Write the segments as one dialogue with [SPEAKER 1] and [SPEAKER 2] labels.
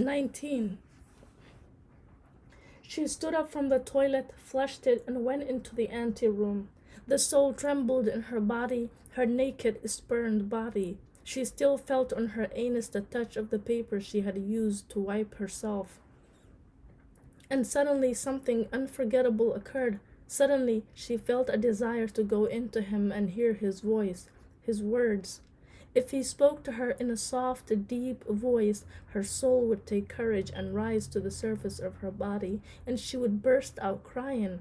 [SPEAKER 1] 19. She stood up from the toilet, flushed it, and went into the anteroom. The soul trembled in her body, her naked, spurned body. She still felt on her anus the touch of the paper she had used to wipe herself. And suddenly something unforgettable occurred. Suddenly she felt a desire to go into him and hear his voice, his words. If he spoke to her in a soft, deep voice, her soul would take courage and rise to the surface of her body, and she would burst out crying.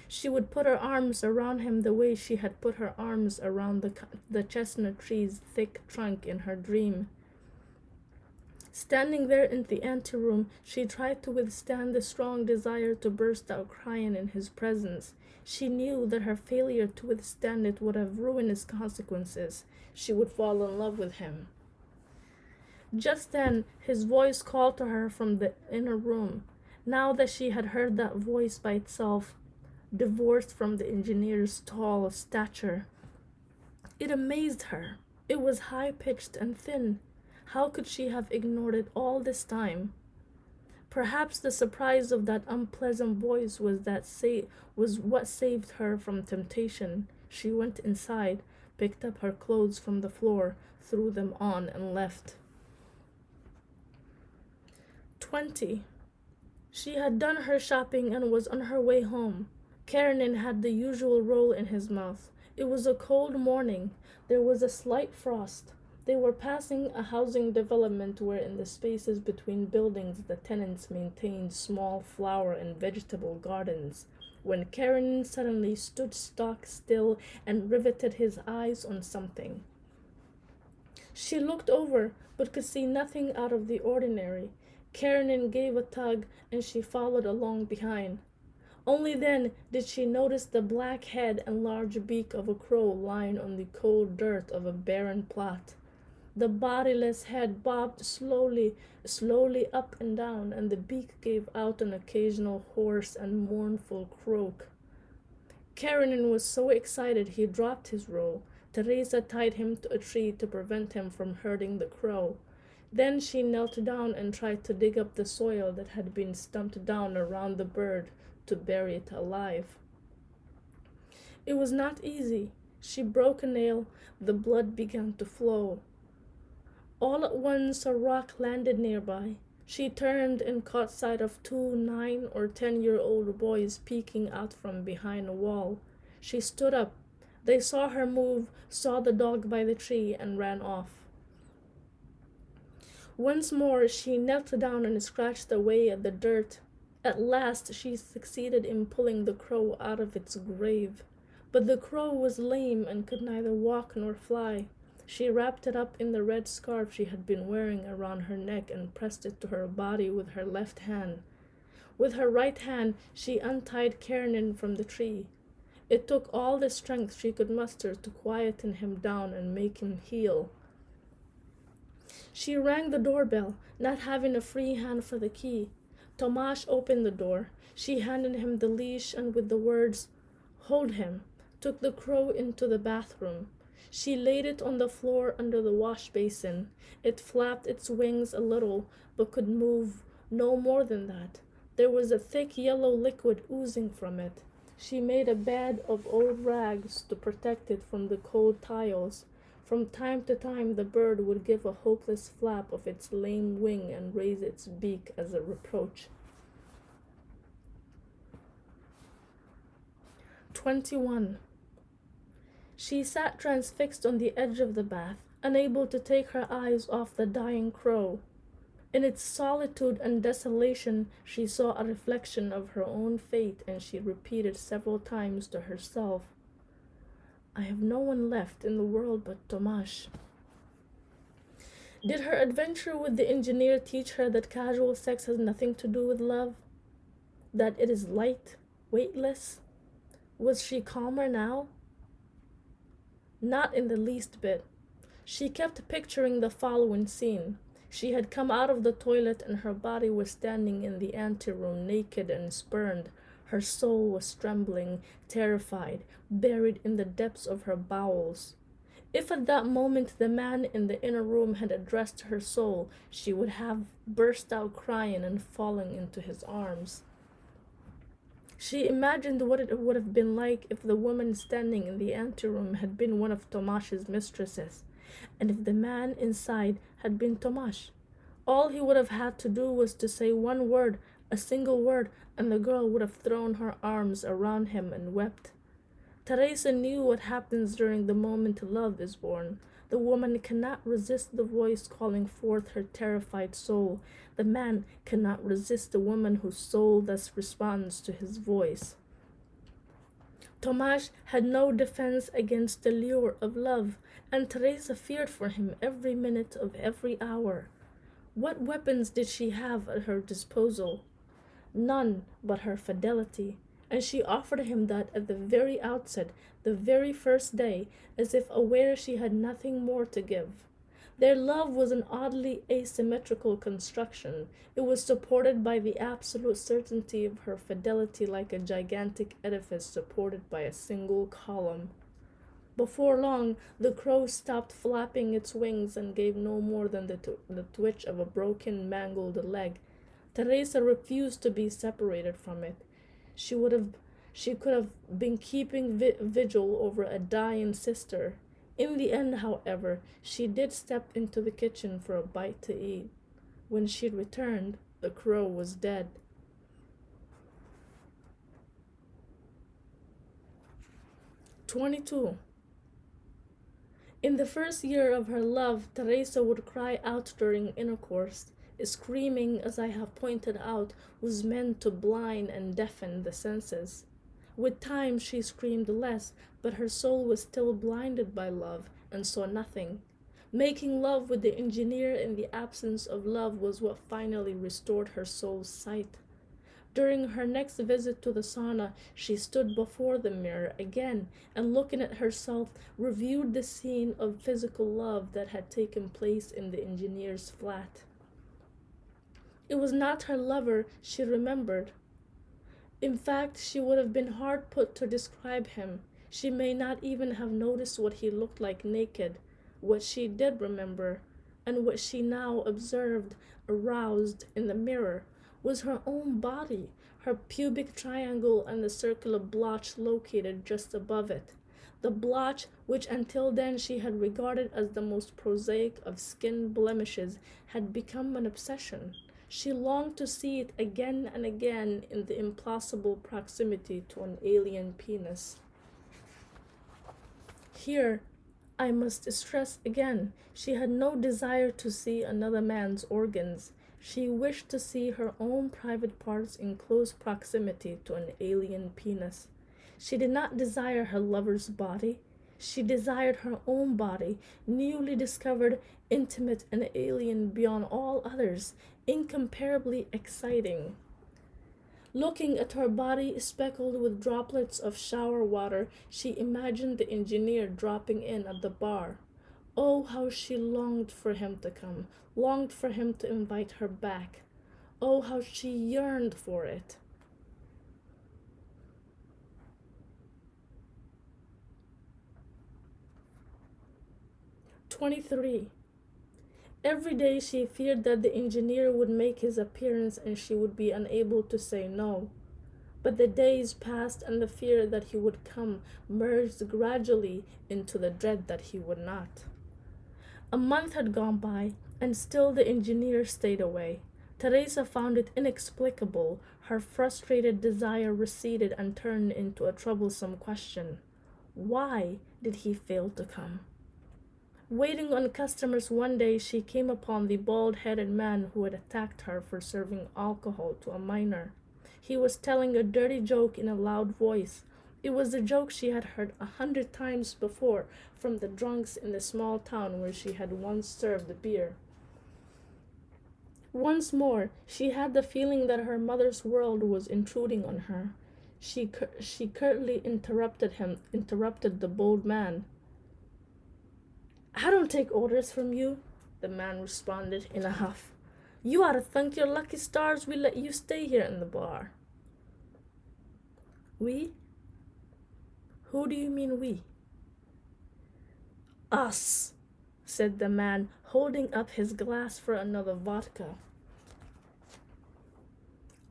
[SPEAKER 1] She would put her arms around him the way she had put her arms around the chestnut tree's thick trunk in her dream. Standing there in the anteroom, she tried to withstand the strong desire to burst out crying in his presence. She knew that her failure to withstand it would have ruinous consequences. She would fall in love with him. Just then, his voice called to her from the inner room. Now that she had heard that voice by itself, divorced from the engineer's tall stature, it amazed her. It was high-pitched and thin. How could she have ignored it all this time? Perhaps the surprise of that unpleasant voice was what saved her from temptation. She went inside, picked up her clothes from the floor, threw them on, and left. 20. She had done her shopping and was on her way home. Karenin had the usual roll in his mouth. It was a cold morning. There was a slight frost. They were passing a housing development where in the spaces between buildings the tenants maintained small flower and vegetable gardens, when Karenin suddenly stood stock still and riveted his eyes on something. She looked over, but could see nothing out of the ordinary. Karenin gave a tug, and she followed along behind. Only then did she notice the black head and large beak of a crow lying on the cold dirt of a barren plot. The bodiless head bobbed slowly up and down, and the beak gave out an occasional hoarse and mournful croak. Karenin was so excited he dropped his roll. Teresa tied him to a tree to prevent him from hurting the crow. Then she knelt down and tried to dig up the soil that had been stumped down around the bird to bury it alive. It was not easy. She broke a nail. The blood began to flow. All at once a rock landed nearby. She turned and caught sight of 2 9 or 10-year-old boys peeking out from behind a wall. She stood up. They saw her move, saw the dog by the tree, and ran off. Once more she knelt down and scratched away at the dirt. At last she succeeded in pulling the crow out of its grave. But the crow was lame and could neither walk nor fly. She wrapped it up in the red scarf she had been wearing around her neck and pressed it to her body with her left hand. With her right hand she untied Karenin from the tree. It took all the strength she could muster to quieten him down and make him heel. She rang the doorbell, not having a free hand for the key. Tomasz opened the door. She handed him the leash and with the words, "Hold him," took the crow into the bathroom. She laid it on the floor under the wash basin. It flapped its wings a little, but could move no more than that. There was a thick yellow liquid oozing from it. She made a bed of old rags to protect it from the cold tiles. From time to time the bird would give a hopeless flap of its lame wing and raise its beak as a reproach. 21. She sat transfixed on the edge of the bath, unable to take her eyes off the dying crow. In its solitude and desolation, she saw a reflection of her own fate, and she repeated several times to herself, "I have no one left in the world but Tomasz." Did her adventure with the engineer teach her that casual sex has nothing to do with love? That it is light, weightless? Was she calmer now? Not in the least bit. She kept picturing the following scene. She had come out of the toilet and her body was standing in the anteroom, naked and spurned. Her soul was trembling, terrified, buried in the depths of her bowels. If at that moment the man in the inner room had addressed her soul, she would have burst out crying and falling into his arms. She imagined what it would have been like if the woman standing in the anteroom had been one of Tomash's mistresses, and if the man inside had been Tomash. All he would have had to do was to say one word, a single word, and the girl would have thrown her arms around him and wept. Teresa knew what happens during the moment love is born. The woman cannot resist the voice calling forth her terrified soul. The man cannot resist the woman whose soul thus responds to his voice. Tomasz had no defense against the lure of love, and Teresa feared for him every minute of every hour. What weapons did she have at her disposal? None but her fidelity, and she offered him that at the very outset, the very first day, as if aware she had nothing more to give. Their love was an oddly asymmetrical construction. It was supported by the absolute certainty of her fidelity, like a gigantic edifice supported by a single column. Before long, the crow stopped flapping its wings and gave no more than the twitch of a broken, mangled leg. Teresa refused to be separated from it. She could have been keeping vigil over a dying sister. In the end, however, she did step into the kitchen for a bite to eat. When she returned, the crow was dead. 22. In the first year of her love, Teresa would cry out during intercourse. Screaming, as I have pointed out, was meant to blind and deafen the senses. With time she screamed less, but her soul was still blinded by love and saw nothing. Making love with the engineer in the absence of love was what finally restored her soul's sight. During her next visit to the sauna, she stood before the mirror again and, looking at herself, reviewed the scene of physical love that had taken place in the engineer's flat. It was not her lover she remembered. In fact, she would have been hard put to describe him. She may not even have noticed what he looked like naked. What she did remember, and what she now observed aroused in the mirror, was her own body, her pubic triangle and the circular blotch located just above it. The blotch, which until then she had regarded as the most prosaic of skin blemishes, had become an obsession. She longed to see it again and again in the impossible proximity to an alien penis. Here, I must stress again, she had no desire to see another man's organs. She wished to see her own private parts in close proximity to an alien penis. She did not desire her lover's body. She desired her own body, newly discovered, intimate, and alien beyond all others, incomparably exciting. Looking at her body speckled with droplets of shower water, she imagined the engineer dropping in at the bar. Oh, how she longed for him to come, longed for him to invite her back. Oh, how she yearned for it. "23. Every day she feared that the engineer would make his appearance and she would be unable to say no. But the days passed and the fear that he would come merged gradually into the dread that he would not. A month had gone by, and still the engineer stayed away. Teresa found it inexplicable. Her frustrated desire receded and turned into a troublesome question. Why did he fail to come? Waiting on customers one day, she came upon the bald-headed man who had attacked her for serving alcohol to a minor. He was telling a dirty joke in a loud voice. It was a joke she had heard 100 times before from the drunks in the small town where she had once served beer. Once more, she had the feeling that her mother's world was intruding on her. She curtly interrupted the bold man. "I don't take orders from you," the man responded in a huff. "You ought to thank your lucky stars we let you stay here in the bar." "We? Who do you mean we?" Us, said the man, holding up his glass for another vodka.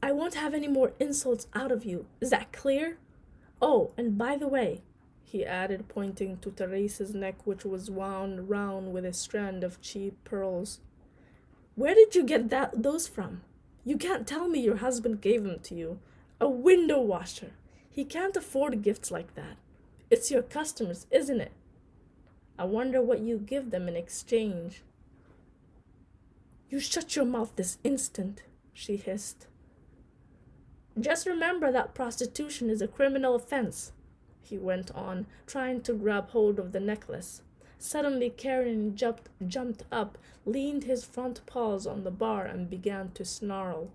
[SPEAKER 1] I won't have any more insults out of you. Is that clear? Oh, and by the way, he added, pointing to Teresa's neck, which was wound round with a strand of cheap pearls. Where did you get those from? You can't tell me your husband gave them to you. A window washer. He can't afford gifts like that. It's your customers, isn't it? I wonder what you give them in exchange. You shut your mouth this instant, she hissed. Just remember that prostitution is a criminal offense, he went on, trying to grab hold of the necklace. Suddenly Karen jumped up, leaned his front paws on the bar, and began to snarl.